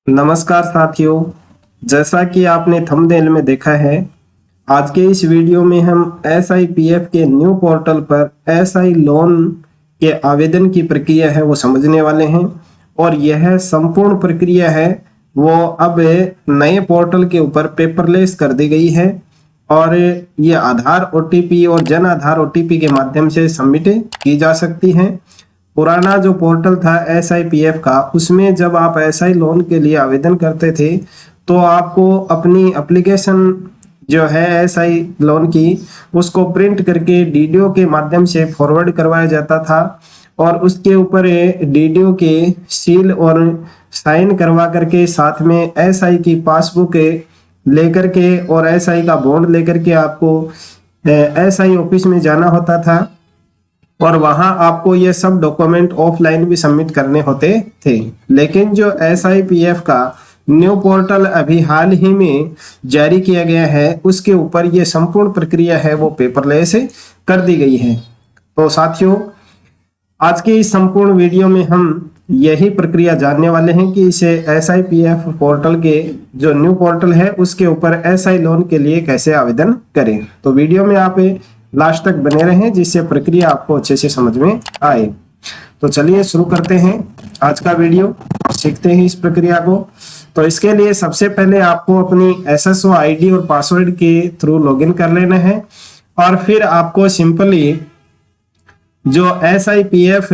नमस्कार साथियों, जैसा कि आपने थंबनेल में देखा है, आज के इस वीडियो में हम एसआईपीएफ के न्यू पोर्टल पर एसआई लोन के आवेदन की प्रक्रिया है वो समझने वाले हैं। और यह संपूर्ण प्रक्रिया है वो अब नए पोर्टल के ऊपर पेपरलेस कर दी गई है और ये आधार ओटीपी और जन आधार ओटीपी के माध्यम से सबमिट की जा सकती है। पुराना जो पोर्टल था एसआईपीएफ का, उसमें जब आप एसआई लोन के लिए आवेदन करते थे तो आपको अपनी एप्लीकेशन जो है एसआई लोन की, उसको प्रिंट करके डीडीओ के माध्यम से फॉरवर्ड करवाया जाता था और उसके ऊपर डीडीओ के सील और साइन करवा करके साथ में एसआई की पासबुक लेकर के और एसआई का बॉन्ड लेकर के आपको एसआई ऑफिस में जाना होता था और वहां आपको ये सब डॉक्यूमेंट ऑफलाइन भी सबमिट करने होते थे। लेकिन जो एसआईपीएफ का न्यू पोर्टल अभी हाल ही में जारी किया गया है, उसके ऊपर ये संपूर्ण प्रक्रिया है वो पेपरलेस कर दी गई है। तो साथियों, आज के इस संपूर्ण वीडियो में हम यही प्रक्रिया जानने वाले हैं कि इसे एसआईपीएफ पोर्टल के जो न्यू पोर्टल है उसके ऊपर एसआई लोन के लिए कैसे आवेदन करें। तो वीडियो में आप लास्ट तक बने रहें जिससे प्रक्रिया आपको अच्छे से समझ में आए। तो चलिए शुरू करते हैं आज का वीडियो और सीखते हैं इस प्रक्रिया को। तो इसके लिए सबसे पहले आपको अपनी एसएसओ आईडी और पासवर्ड के थ्रू लॉगिन कर लेना है और फिर आपको सिंपली जो एसआईपीएफ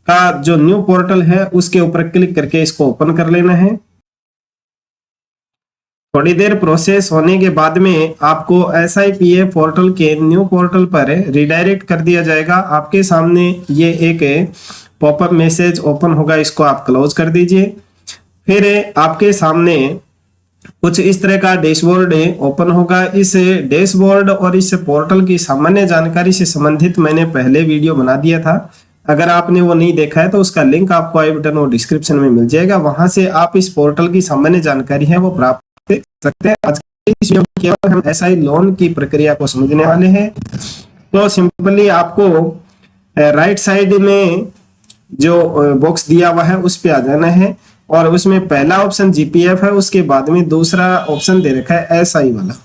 का जो न्यू पोर्टल है उसके ऊपर क्लिक करके इसको ओपन कर लेना है। थोड़ी देर प्रोसेस होने के बाद में आपको एसआईपीएफ पोर्टल के न्यू पोर्टल पर रिडायरेक्ट कर दिया जाएगा। आपके सामने ये एक पॉपअप मैसेज ओपन होगा, इसको आप क्लोज कर दीजिए। फिर आपके सामने कुछ इस तरह का डैशबोर्ड ओपन होगा। इस डैशबोर्ड और इस पोर्टल की सामान्य जानकारी से संबंधित मैंने पहले वीडियो बना दिया था। अगर आपने वो नहीं देखा है तो उसका लिंक आपको आई बटन और डिस्क्रिप्शन में मिल जाएगा, वहां से आप इस पोर्टल की सामान्य जानकारी है वो प्राप्त कर सकते हैं। आज के इस वीडियो में केवल हम एसआई लोन की प्रक्रिया को समझने वाले हैं। तो सिंपली आपको राइट साइड में जो बॉक्स दिया हुआ है उस पे आ जाना है और उसमें पहला ऑप्शन जीपीएफ है, उसके बाद में दूसरा ऑप्शन दे रखा है एसआई वाला।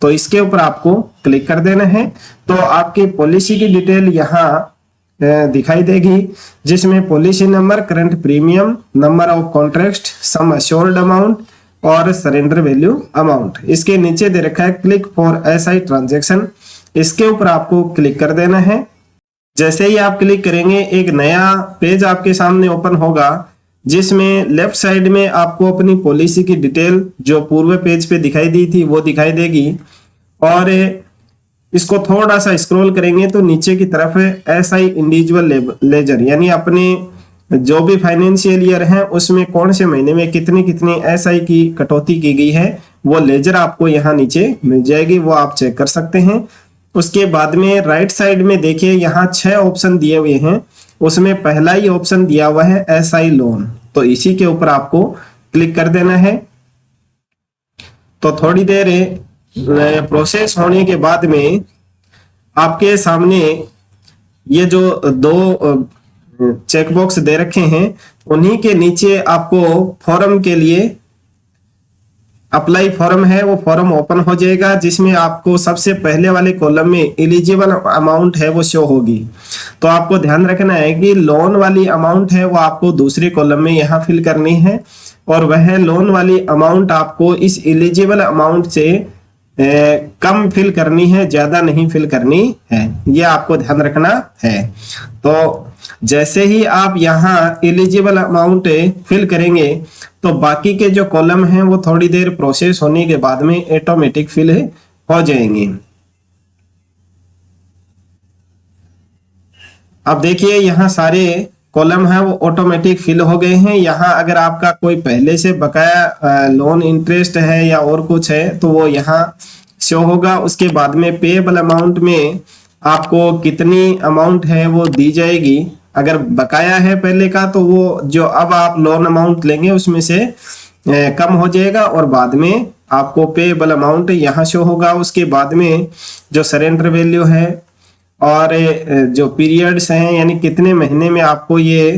तो इसके ऊपर आपको क्लिक कर देना है। तो आपकी पॉलिसी की डिटेल यहाँ दिखाई देगी, जिसमें policy number, current premium, number of contract, sum assured amount और सरेंडर वैल्यू अमाउंट। इसके नीचे दे रखा है क्लिक फॉर एसआई ट्रांजैक्शन, इसके ऊपर आपको क्लिक कर देना है। जैसे ही आप क्लिक करेंगे एक नया पेज आपके सामने ओपन होगा, जिसमें लेफ्ट साइड में आपको अपनी पॉलिसी की डिटेल जो पूर्व पेज पे दिखाई दी थी वो दिखाई देगी। और इसको थोड़ा सा स्क्रॉल करेंगे तो नीचे की तरफ एसआई इंडिविजुअल लेजर, यानी अपने जो भी फाइनेंशियल ईयर है उसमें कौन से महीने में कितनी कितनी एसआई की कटौती की गई है वो लेजर आपको यहाँ नीचे मिल जाएगी, वो आप चेक कर सकते हैं। उसके बाद में राइट साइड में देखिए यहाँ 6 ऑप्शन दिए हुए हैं, उसमें पहला ही ऑप्शन दिया हुआ है एसआई लोन। तो इसी के ऊपर आपको क्लिक कर देना है। तो थोड़ी देर प्रोसेस होने के बाद में आपके सामने ये जो 2 चेकबॉक्स दे रखे हैं, उन्हीं के नीचे आपको फॉर्म के लिए अप्लाई फॉर्म है वो फॉर्म ओपन हो जाएगा, जिसमें आपको सबसे पहले वाले कॉलम में एलिजिबल अमाउंट है वो शो होगी। तो आपको ध्यान रखना है कि लोन वाली अमाउंट है वो आपको दूसरे कॉलम में यहाँ फिल करनी है और वह लोन वाली अमाउंट आपको इस एलिजिबल अमाउंट से कम फिल करनी है, ज्यादा नहीं फिल करनी है, ये आपको ध्यान रखना है। तो जैसे ही आप यहाँ एलिजिबल अमाउंट फिल करेंगे तो बाकी के जो कॉलम हैं वो थोड़ी देर प्रोसेस होने के बाद में ऑटोमेटिक फिल हो जाएंगे। अब देखिए यहाँ सारे कॉलम है वो ऑटोमेटिक फिल हो गए हैं। यहाँ अगर आपका कोई पहले से बकाया लोन इंटरेस्ट है या और कुछ है तो वो यहाँ शो होगा। उसके बाद में पेएबल अमाउंट में आपको कितनी अमाउंट है वो दी जाएगी। अगर बकाया है पहले का तो वो जो अब आप लोन अमाउंट लेंगे उसमें से कम हो जाएगा और बाद में आपको पेएबल अमाउंट यहाँ शो होगा। उसके बाद में जो सरेंडर वैल्यू है और जो पीरियड्स हैं, यानी कितने महीने में आपको ये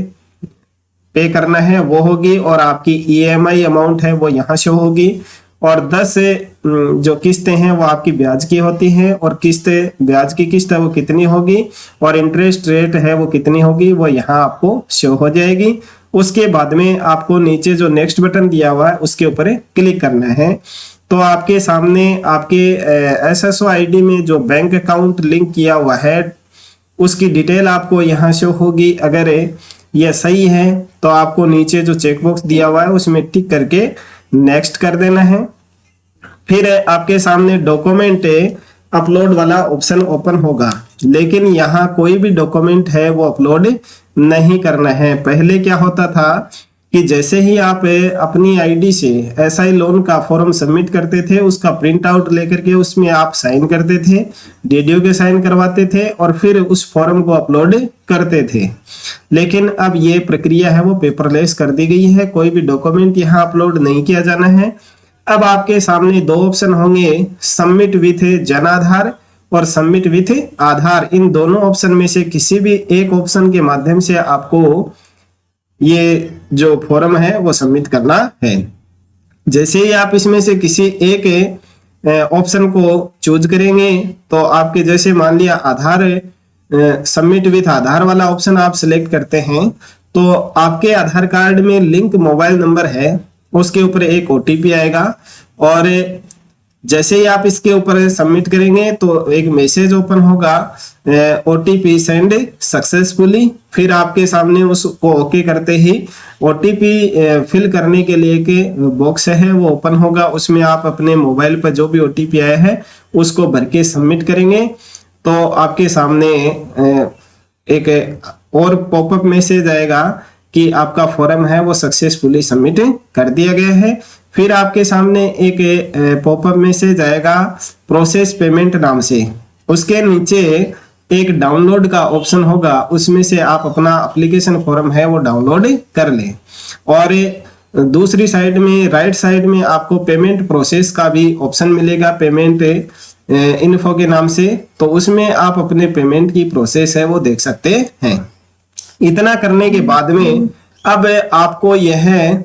पे करना है वो होगी, और आपकी ईएमआई अमाउंट है वो यहाँ से होगी, और 10 जो किस्तें हैं वो आपकी ब्याज की होती हैं, और ब्याज की किस्त है वो कितनी होगी, और इंटरेस्ट रेट है वो कितनी होगी, वो यहाँ आपको शो हो जाएगी। उसके बाद में आपको नीचे जो नेक्स्ट बटन दिया हुआ है उसके ऊपर क्लिक करना है। तो आपके सामने आपके एसएसओ आईडी में जो बैंक अकाउंट लिंक किया हुआ है उसकी डिटेल आपको यहाँ से होगी। अगर यह सही है तो आपको नीचे जो चेकबॉक्स दिया हुआ है उसमें टिक करके नेक्स्ट कर देना है। फिर आपके सामने डॉक्यूमेंट अपलोड वाला ऑप्शन ओपन होगा, लेकिन यहाँ कोई भी डॉक्यूमेंट है वो अपलोड नहीं करना है। पहले क्या होता था कि जैसे ही आप अपनी आईडी से एसआई लोन का फॉर्म सबमिट करते थे, उसका प्रिंट आउट लेकर के उसमें आप साइन करते थे, डीडीओ के साइन करवाते थे और फिर उस फॉर्म को अपलोड करते थे। लेकिन अब ये प्रक्रिया है वो पेपरलेस कर दी गई है, कोई भी डॉक्यूमेंट यहाँ अपलोड नहीं किया जाना है। अब आपके सामने दो ऑप्शन होंगे, सबमिट विथ जन आधार और सबमिट विथ आधार। इन दोनों ऑप्शन में से किसी भी एक ऑप्शन के माध्यम से आपको ये जो फॉर्म है वो सबमिट करना है। जैसे ही आप इसमें से किसी एक ऑप्शन को चूज करेंगे तो आपके जैसे मान लिया आधार सबमिट विथ आधार वाला ऑप्शन आप सिलेक्ट करते हैं तो आपके आधार कार्ड में लिंक मोबाइल नंबर है उसके ऊपर एक ओटीपी आएगा, और जैसे ही आप इसके ऊपर सबमिट करेंगे तो एक मैसेज ओपन होगा, ओटीपी सेंड सक्सेसफुली। फिर आपके सामने उसको ओके करते ही ओटीपी फिल करने के लिए के बॉक्स है वो ओपन होगा, उसमें आप अपने मोबाइल पर जो भी ओटीपी आया है उसको भर के सबमिट करेंगे तो आपके सामने एक और पॉपअप मैसेज आएगा कि आपका फॉर्म है वो सक्सेसफुली सबमिट कर दिया गया है। फिर आपके सामने एक पॉपअप मैसेज आएगा प्रोसेस पेमेंट नाम से, उसके नीचे एक डाउनलोड का ऑप्शन होगा, उसमें से आप अपना एप्लीकेशन फॉर्म है वो डाउनलोड कर लें। और दूसरी साइड में राइट साइड में आपको पेमेंट प्रोसेस का भी ऑप्शन मिलेगा, पेमेंट इन्फो के नाम से, तो उसमें आप अपने पेमेंट की प्रोसेस है वो देख सकते हैं। इतना करने के बाद में अब आपको यह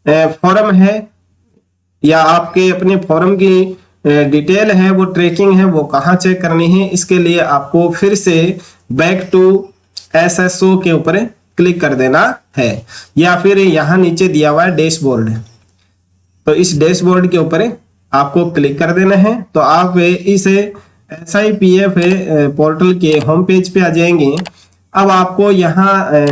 फॉर्म है या आपके अपने फॉर्म की डिटेल है वो ट्रैकिंग है वो कहाँ चेक करनी है, इसके लिए आपको फिर से बैक टू एसएसओ के ऊपर क्लिक कर देना है, या फिर यहाँ नीचे दिया हुआ है डैशबोर्ड, तो इस डैशबोर्ड के ऊपर आपको क्लिक कर देना है। तो आप इस SIPF पोर्टल के होम पेज पे आ जाएंगे। अब आपको यहाँ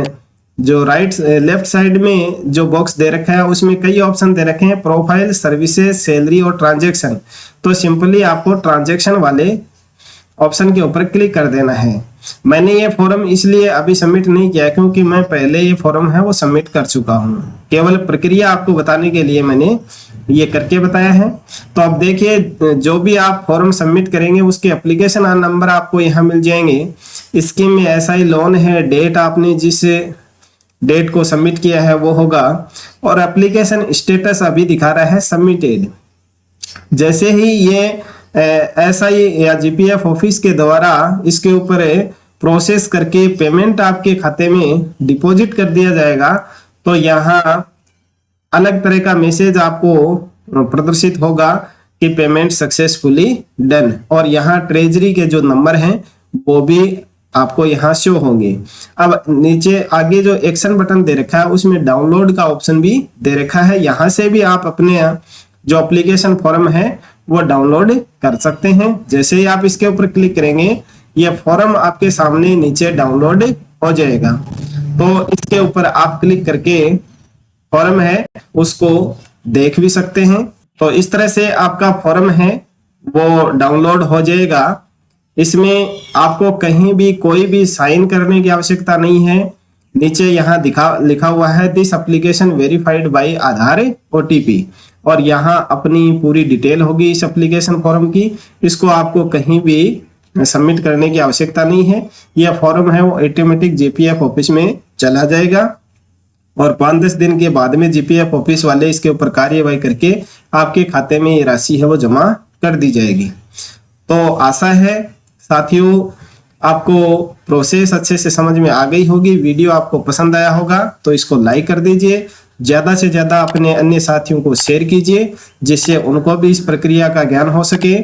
जो लेफ्ट साइड में जो बॉक्स दे रखा है उसमें कई ऑप्शन दे रखे हैं, प्रोफाइल, सर्विसेज, सैलरी और ट्रांजैक्शन। तो सिंपली आपको ट्रांजैक्शन वाले ऑप्शन के ऊपर क्लिक कर देना है। मैंने ये फॉर्म इसलिए अभी सबमिट नहीं किया क्योंकि मैं पहले ये फॉर्म है वो सबमिट कर चुका हूँ, केवल प्रक्रिया आपको बताने के लिए मैंने ये करके बताया है। तो अब देखिए जो भी आप फॉर्म सबमिट करेंगे उसके एप्लीकेशन नंबर आपको यहाँ मिल जाएंगे। स्कीम में एसआई लोन है, डेट आपने जिस डेट को सबमिट किया है वो होगा, और एप्लीकेशन स्टेटस अभी दिखा रहा है सबमिटेड। जैसे ही ये एसआई या जीपीएफ ऑफिस के द्वारा इसके ऊपर प्रोसेस करके पेमेंट आपके खाते में डिपॉजिट कर दिया जाएगा तो यहाँ अलग तरह का मैसेज आपको प्रदर्शित होगा कि पेमेंट सक्सेसफुली डन, और यहाँ ट्रेजरी के जो नंबर हैं वो भी आपको यहाँ शो होंगे। अब नीचे आगे जो एक्शन बटन दे रखा है उसमें डाउनलोड का ऑप्शन भी दे रखा है, यहाँ से भी आप अपने जो एप्लीकेशन फॉर्म है वो डाउनलोड कर सकते हैं। जैसे ही आप इसके ऊपर क्लिक करेंगे ये फॉर्म आपके सामने नीचे डाउनलोड हो जाएगा, तो इसके ऊपर आप क्लिक करके फॉर्म है उसको देख भी सकते हैं। तो इस तरह से आपका फॉर्म है वो डाउनलोड हो जाएगा। इसमें आपको कहीं भी कोई भी साइन करने की आवश्यकता नहीं है। नीचे यहाँ लिखा हुआ है this application verified bye Aadhaar OTP, और यहाँ अपनी पूरी डिटेल होगी इस एप्लीकेशन फॉर्म की। इसको आपको कहीं भी सबमिट करने की आवश्यकता नहीं है। यह फॉर्म है वो ऑटोमेटिक जीपीएफ ऑफिस में चला जाएगा और 5-10 दिन के बाद में जीपीएफ ऑफिस वाले इसके ऊपर कार्यवाही करके आपके खाते में ये राशि है वो जमा कर दी जाएगी। तो आशा है साथियों आपको प्रोसेस अच्छे से समझ में आ गई होगी, वीडियो आपको पसंद आया होगा तो इसको लाइक कर दीजिए, ज्यादा से ज्यादा अपने अन्य साथियों को शेयर कीजिए जिससे उनको भी इस प्रक्रिया का ज्ञान हो सके।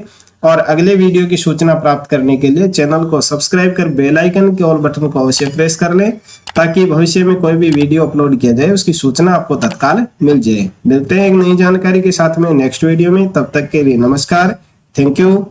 और अगले वीडियो की सूचना प्राप्त करने के लिए चैनल को सब्सक्राइब कर बेल आइकन के ऑल बटन को अवश्य प्रेस कर लें ताकि भविष्य में कोई भी वीडियो अपलोड किया जाए उसकी सूचना आपको तत्काल मिल जाए। मिलते हैं एक नई जानकारी के साथ में नेक्स्ट वीडियो में, तब तक के लिए नमस्कार, थैंक यू।